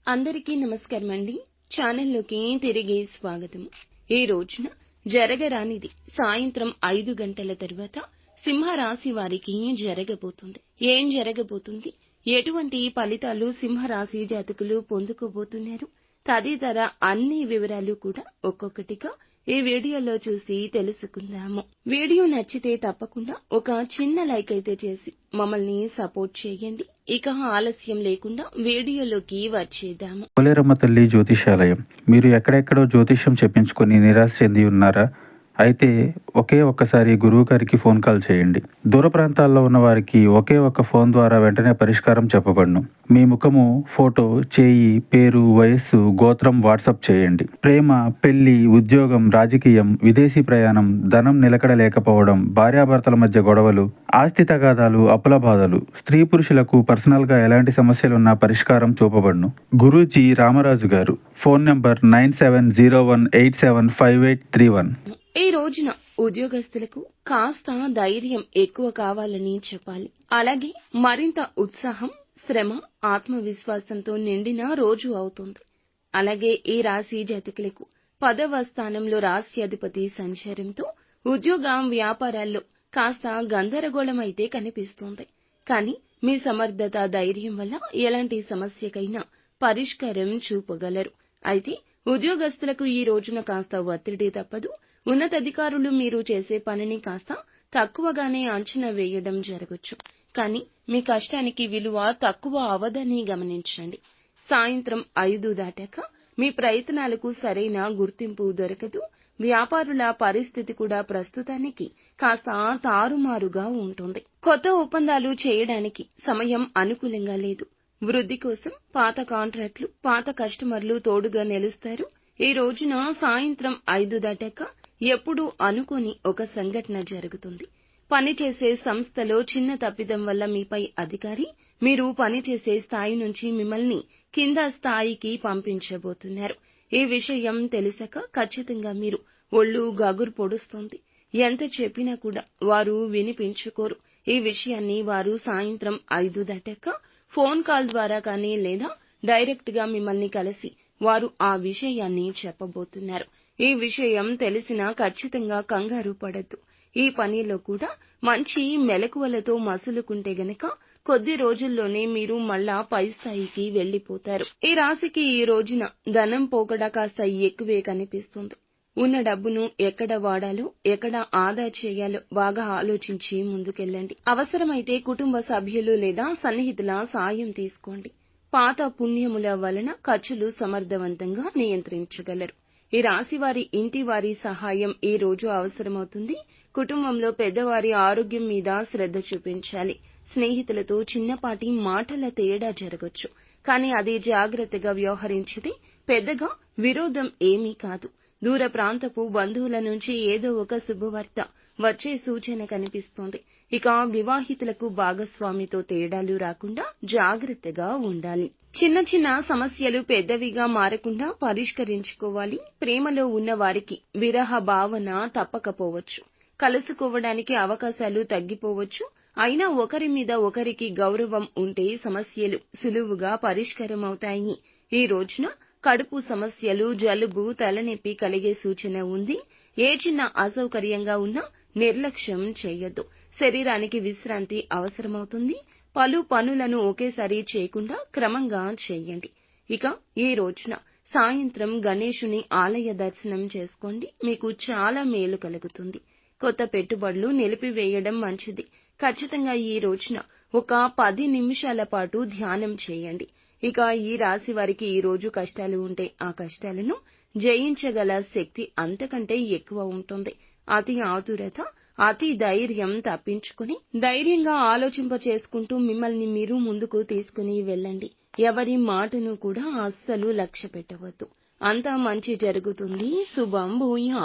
అందరికీ నమస్కారం అండి. ఛానల్లోకి తిరిగి స్వాగతం. ఈ రోజున జరగరానిది సాయంత్రం 5 గంటల తరువాత సింహరాశి వారికి జరగబోతుంది. ఏం జరగబోతుంది, ఎటువంటి ఫలితాలు సింహరాశి జాతకులు పొందుకోబోతున్నారు తదితర అన్ని వివరాలు కూడా ఒక్కొక్కటిగా ఈ వీడియోలో చూసి తెలుసుకుందాము. వీడియో నచ్చితే తప్పకుండా ఒక చిన్న లైక్ అయితే చేసి మమ్మల్ని సపోర్ట్ చేయండి. ఇక ఆలస్యం లేకుండా వీడియోలోకి వచ్చేద్దాము. పోలేరమ్మ తల్లి జ్యోతిషాలయం. మీరు ఎక్కడెక్కడో జ్యోతిష్యం చెప్పించుకొని నిరాశ చెంది ఉన్నారా? అయితే ఒక్కసారి గురువు గారికి ఫోన్ కాల్ చేయండి. దూర ప్రాంతాల్లో ఉన్న వారికి ఒకే ఒక్క ఫోన్ ద్వారా వెంటనే పరిష్కారం చెప్పబడును. మీ ముఖము, ఫోటో, చేయి, పేరు, వయస్సు, గోత్రం వాట్సాప్ చేయండి. ప్రేమ, పెళ్లి, ఉద్యోగం, రాజకీయం, విదేశీ ప్రయాణం, ధనం నిలకడ లేకపోవడం, భార్యాభర్తల మధ్య గొడవలు, ఆస్తి తగాదాలు, అప్పుల బాధలు, స్త్రీ పురుషులకు పర్సనల్ గా ఎలాంటి సమస్యలున్నా పరిష్కారం చూపబడును. గురూజీ రామరాజు గారు. Phone number 9701875831. ఈ రోజున ఉద్యోగస్తులకు కాస్త ధైర్యం ఎక్కువ కావాలని చెప్పాలి. అలాగే మరింత ఉత్సాహం, శ్రమ, ఆత్మవిశ్వాసంతో నిండిన రోజు అవుతుంది. అలాగే ఈ రాశి జాతకులకు 10వ స్థానంలో రాశ్యాధిపతి సంచారంతో ఉద్యోగ వ్యాపారాల్లో కాస్త గందరగోళం అయితే కనిపిస్తోంది. కానీ మీ సమర్థత, ధైర్యం వల్ల ఎలాంటి సమస్యకైనా పరిష్కారం చూపగలరు. అయితే ఉద్యోగస్తులకు ఈ రోజున కాస్త ఒత్తిడి తప్పదు. ఉన్నతాధికారులు మీరు చేసే పనిని కాస్త తక్కువగానే అంచనా వేయడం జరగచ్చు. కానీ మీ కష్టానికి విలువ తక్కువ అవదని గమనించండి. సాయంత్రం 5 దాటాక మీ ప్రయత్నాలకు సరైన గుర్తింపు దొరకదు. వ్యాపారుల పరిస్థితి కూడా ప్రస్తుతానికి కాస్త తారుమారుగా ఉంటుంది. కొత్త ఒప్పందాలు చేయడానికి సమయం అనుకూలంగా లేదు. వృద్ధి కోసం పాత కాంట్రాక్టులు, పాత కస్టమర్లు తోడుగా నిలుస్తారు. ఈ రోజున సాయంత్రం 5 దాటాక ఎప్పుడూ అనుకోని ఒక సంఘటన జరుగుతుంది. పనిచేసే సంస్థలో చిన్న తప్పిదం వల్ల మీపై అధికారి మీరు పనిచేసే స్థాయి నుంచి మిమ్మల్ని కింద స్థాయికి పంపించబోతున్నారు. ఈ విషయం తెలిసాక ఖచ్చితంగా మీరు ఒళ్ళు గగురు పొడుస్తుంది. ఎంత చెప్పినా కూడా వారు వినిపించుకోరు. ఈ విషయాన్ని వారు సాయంత్రం 5 దాటాక ఫోన్ కాల్ ద్వారా కానీ లేదా డైరెక్ట్ గా మిమ్మల్ని కలిసి వారు ఆ విషయాన్ని చెప్పబోతున్నారు. ఈ విషయం తెలిసినా ఖచ్చితంగా కంగారు పడద్దు. ఈ పనిలో కూడా మంచి మెలకువలతో మసులుకుంటే గనక కొద్ది రోజుల్లోనే మీరు మళ్ళా పై స్థాయికి వెళ్లిపోతారు. ఈ రాశికి ఈ రోజున ధనం పోకడ కాస్త ఎక్కువే కనిపిస్తుంది. ఉన్న డబ్బును ఎక్కడ వాడాలో, ఎక్కడ ఆదా చేయాలో బాగా ఆలోచించి ముందుకెళ్ళండి. అవసరమైతే కుటుంబ సభ్యులు లేదా సన్నిహితుల సాయం తీసుకోండి. పాత పుణ్యముల వలన ఖర్చులు సమర్థవంతంగా నియంత్రించగలరు. ఈ రాశి వారి ఇంటి వారి సహాయం ఈ రోజు అవసరమవుతుంది. కుటుంబంలో పెద్దవారి ఆరోగ్యం మీద శ్రద్ధ చూపించాలి. స్నేహితులతో చిన్నపాటి మాటల తేడా జరగొచ్చు. కానీ అది జాగ్రత్తగా వ్యవహరించితే పెద్దగా విరోధం ఏమీ కాదు. దూర ప్రాంతపు బంధువుల నుంచి ఏదో ఒక శుభవార్త వచ్చే సూచన కనిపిస్తోంది. ఇక వివాహితులకు భాగస్వామితో తేడాలు రాకుండా జాగ్రత్తగా ఉండాలి. చిన్న చిన్న సమస్యలు పెద్దవిగా మారకుండా పరిష్కరించుకోవాలి. ప్రేమలో ఉన్న వారికి విరహ భావన తప్పకపోవచ్చు. కలుసుకోవడానికి అవకాశాలు తగ్గిపోవచ్చు. అయినా ఒకరి మీద ఒకరికి గౌరవం ఉంటే సమస్యలు సులువుగా పరిష్కారం అవుతాయి. ఈ రోజున కడుపు సమస్యలు, జలుబు, తలనొప్పి కలిగే సూచన ఉంది. ఏ చిన్న అసౌకర్యంగా ఉన్నా నిర్లక్ష్యం చేయొద్దు. శరీరానికి విశ్రాంతి అవసరమవుతుంది. పలు పనులను ఒకేసారి చేయకుండా క్రమంగా చేయండి. ఇక ఈ రోజున సాయంత్రం గణేశుని ఆలయ దర్శనం చేసుకోండి. మీకు చాలా మేలు కలుగుతుంది. కొత్త పెట్టుబడులు నిలిపివేయడం మంచిది. ఖచ్చితంగా ఈ రోజున ఒక 10 నిమిషాల పాటు ధ్యానం చేయండి. ఇక ఈ రాశి వారికి ఈ రోజు కష్టాలు ఉంటే ఆ కష్టాలను జయించగల శక్తి అంతకంటే ఎక్కువ ఉంటుంది. అతి ఆతురత, అతి ధైర్యం తప్పించుకుని ధైర్యంగా ఆలోచింప చేసుకుంటూ మిమ్మల్ని మీరు ముందుకు తీసుకుని వెళ్ళండి. ఎవరి మాటను కూడా అస్సలు లక్ష్య పెట్టవద్దు. అంతా మంచి జరుగుతుంది. శుభం భూయాత్.